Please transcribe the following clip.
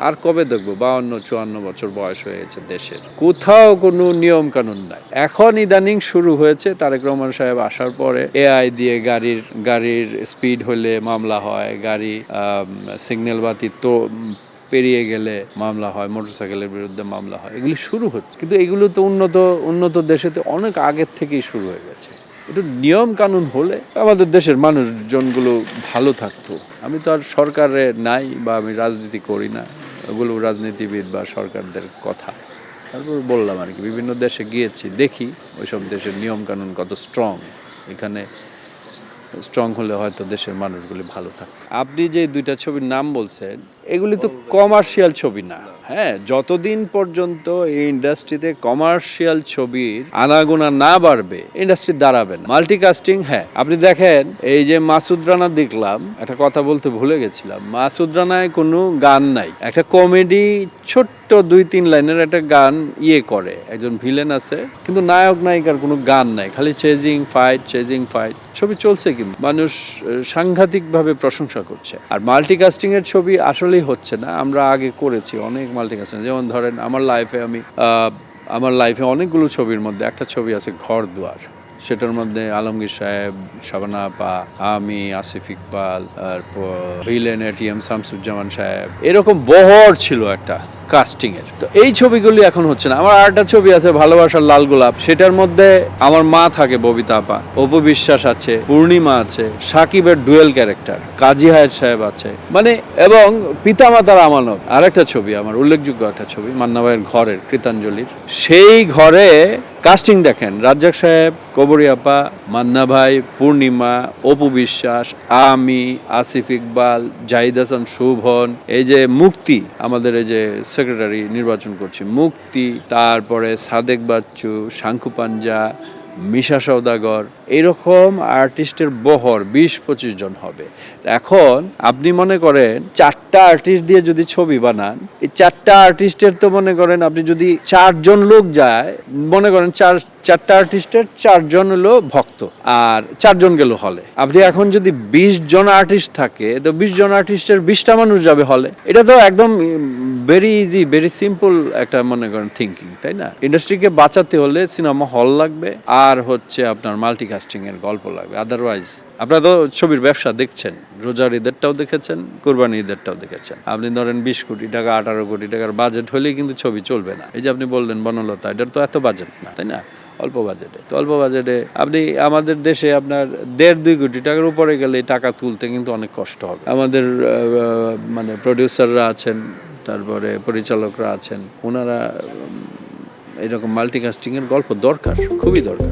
আর কবে দেখবো 52-54 বছর বয়স হয়েছে দেশের, কোথাও কোনো নিয়ম কানুন নাই। এখন ইদানিং শুরু হয়েছে, তারেক রহমান সাহেব আসার পরে এআই দিয়ে গাড়ির স্পিড হলে মামলা হয়, গাড়ি সিগন্যাল বাতি তো পেরিয়ে গেলে মামলা হয়, মোটরসাইকেলের বিরুদ্ধে মামলা হয়, এগুলি শুরু হচ্ছে। কিন্তু এগুলো তো উন্নত দেশেতে অনেক আগের থেকেই শুরু হয়ে গেছে। একটু নিয়ম কানুন হলে আমাদের দেশের মানুষজনগুলো ভালো থাকতো। আমি তো আর সরকারে নাই বা আমি রাজনীতি করি না, ওগুলো রাজনীতিবিদ বা সরকারদের কথা। তারপর বললাম আর কি, বিভিন্ন দেশে গিয়েছি, দেখি ওইসব দেশের নিয়ম কানুন কত স্ট্রং। এখানে স্ট্রং হলে হয়তো দেশের মানুষগুলি ভালো থাকতো। আপনি যে দুইটা ছবির নাম বলছেন, এগুলি তো কমার্শিয়াল ছবি না। হ্যাঁ, যতদিন পর্যন্ত এই ইন্ডাস্ট্রিতে কমার্শিয়াল ছবির আনাগোনা না বাড়বে, ইন্ডাস্ট্রি দাঁড়াবে না। মাল্টিকাস্টিং, হ্যাঁ, আপনি দেখেন এই যে মাসুদ রানা, দেখলাম একটা কথা বলতে ভুলে গেছিলাম, মাসুদ রানায় কোনো গান নাই, একটা কমেডি ছোট্ট 2-3 লাইনের একটা গান করে, একজন ভিলেন আছে, কিন্তু নায়ক নায়িকার কোনো গান নাই, খালি চেজিং ফাইট। ছবি চলছে, কিন্তু মানুষ সাংঘাতিকভাবে প্রশংসা করছে। আর মাল্টিকাস্টিং এর ছবি আসলেই হচ্ছে না। আমরা আগে করেছি অনেক মাল্টিকাস্টিং, যেমন ধরেন আমার লাইফে অনেকগুলো ছবির মধ্যে একটা ছবি আছে ঘর দুয়ার, সেটার মধ্যে আলমগীর সাহেব, শাবানা আপা, আমি, আসিফ ইকবাল, তারপর ভিলেন এটিএম শামসুজ্জামান সাহেব, এরকম বহর ছিল একটা কাস্টিং এর। তো এই ছবিগুলি এখন হচ্ছে না। আমার আরেকটা ছবি আছে ভালোবাসার লাল গোলাপ, সেটার মধ্যে আমার মা থাকে ববিতা আপা, অপু বিশ্বাস আছে, পূর্ণিমা আছে, সাকিবের ডুয়েল ক্যারেক্টার, কাজী হায়াত সাহেব আছে, মানে এবং পিতামাতার আমানত। আরেকটা ছবি আমার উল্লেখযোগ্য একটা ছবি, মান্না ভাইয়ের ঘরের, কৃতাঞ্জলির, সেই ঘরে কাস্টিং দেখেন, রাজ্জাক সাহেব, কবরী আপা, মান্না ভাই, পূর্ণিমা, অপু বিশ্বাস, আমি, আসিফ ইকবাল, জাহিদ হাসান শোভন, এই যে মুক্তি, আমাদের এই যে সেক্রেটারি নির্বাচন করছি, মুক্তি, তারপরে সাদেক বাচ্চু, শাঙ্কু পাঞ্জা, মিশা সওদাগর, এইরকম আর্টিস্টের বহর 20-25 জন হবে। এখন আপনি মনে করেন 4টা আর্টিস্ট দিয়ে যদি ছবি বানান, এই 4টা আর্টিস্টের তো মনে করেন আপনি যদি 4 জন লোক যায়, মনে করেন 4টা আর্টিস্টের 4 জন হলো ভক্ত, আর 4 জন গেল হলে। আপনি এখন যদি 20 জন আর্টিস্ট থাকে, তো 20 জন আর্টিস্টের 20টা মানুষ যাবে হলে। এটা তো একদম ভেরি ইজি, ভেরি সিম্পল একটা মনে করেন থিঙ্কিং, তাই না? ইন্ডাস্ট্রিকে বাঁচাতে হলে সিনেমা হল লাগবে, আর হচ্ছে আপনার মাল্টিকাস্টিং এর গল্প লাগবে। আদারওয়াইজ আপনারা তো ছবির ব্যবসা দেখছেন, রোজার ঈদেরটাও দেখেছেন, কোরবানি ঈদেরটাও দেখেছেন। আপনি ধরেন 20 কোটি টাকা 18 কোটি টাকার বাজেট হলেই কিন্তু ছবি চলবে না। এই যে আপনি বললেন বনলতা, এটার তো এত বাজেট না, তাই না? অল্প বাজেটে আপনি আমাদের দেশে আপনার 1.5-2 কোটি টাকার উপরে গেলে টাকা তুলতে কিন্তু অনেক কষ্ট হবে। আমাদের মানে প্রডিউসাররা আছেন, তারপরে পরিচালকরা আছেন, ওনারা এরকম মাল্টিকাস্টিং এর গল্প দরকার, খুবই দরকার।